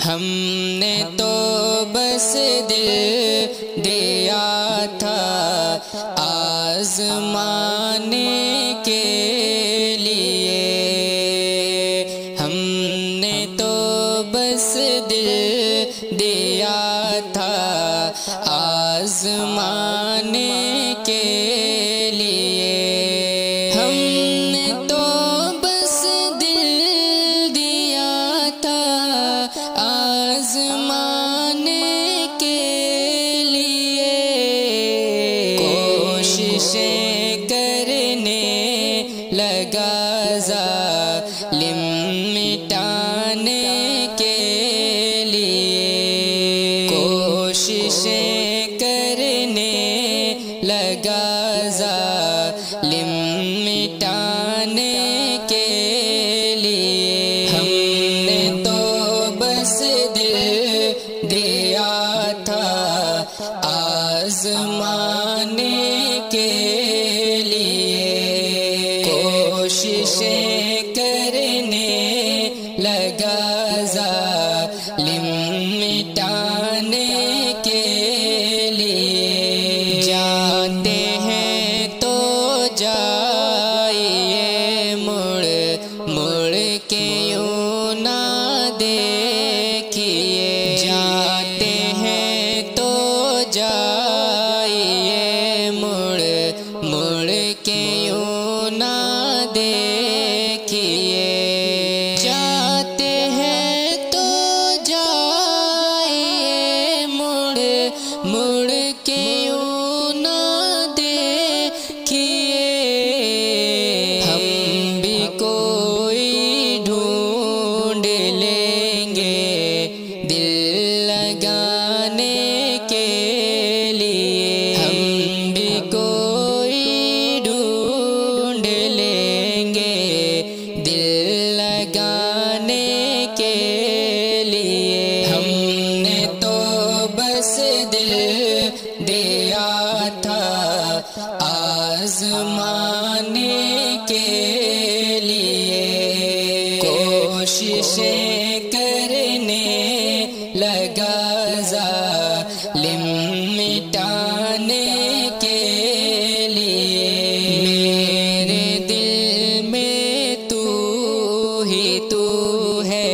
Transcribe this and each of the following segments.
ہم نے تو بس دل دیا تھا آزمانے کے لیے، ہم نے تو بس دل دیا تھا آزمانے کے لیے، ہم نے تو بس دل دیا تھا آزمانے کے لیے، کوششیں کرنے لگا ظالم مٹانے کے لیے، کوششیں کرنے لگا ظالم مٹانے کے لیے، ہم نے تو بس دل دیا تھا آزمانے کے لیے، کوششیں کرنے لگا ظالم مٹانے کے لیے، جاتے ہیں تو جائیے مڑ مڑ کے یوں نہ دیکھیے، جاتے ہیں تو جائیے مڑ مڑ کے یوں نہ دیکھیے، جاتے ہیں تو جائیے مڑ مڑ کے یوں نہ دیکھیے، ہم بھی کوئی ڈھونڈ لیں گے دل لگانے کے لیے، ہم بھی کوئی ڈھونڈ لیں گے دل لگانے کے لیے، ہم نے تو بس دل دیا تھا آزمانے کے لیے، کوششیں کرنے لگا ظالم مٹانے کے لیے، میرے دل میں تو ہی تو ہے،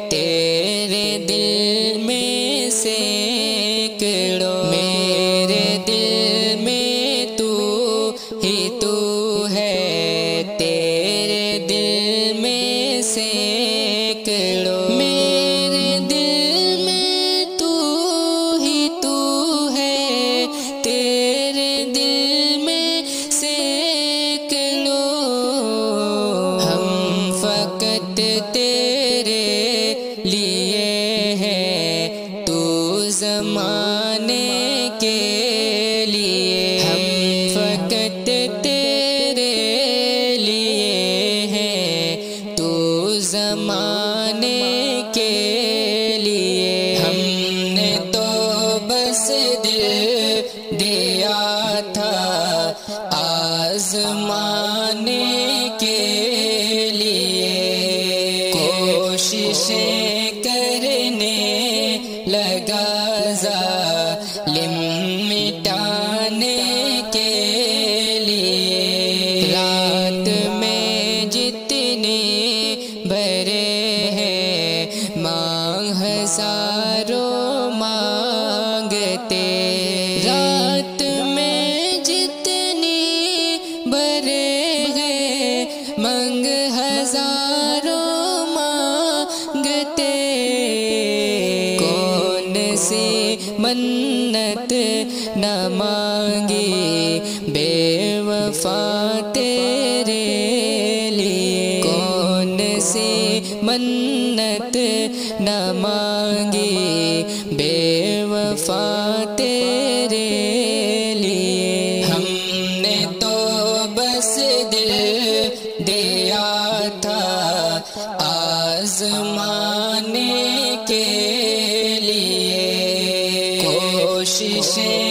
تیرے دل میں سینکڑوں، میرے دل میں تو ہی تو ہے، تیرے دل میں سینکڑوں، میرے دل میں تو ہی تو ہے، تیرے دل میں سینکڑوں، ہم فقط تیرے لیے ہیں تو زمانے کے لیے، ہم فقط تیرے لیے ہیں تو زمانے کے لیے، ہم نے تو بس دل دیا تھا آزمانے کے لیے، کوششیں کرنے لگا ظالم مٹانے کے لیے، رات میں جتنی بھرے ہیں مانگ ہزاروں مانگتے، رات میں جتنی بھرے ہیں مانگ ہزاروں مانگتے، کون سی منت نہ مانگی بے وفا تیرے لیے، کون سی منت نہ مانگی بے وفا تیرے لیے، ہم نے تو بس دل دیا تھا آزمانے کے لیے، کوششیں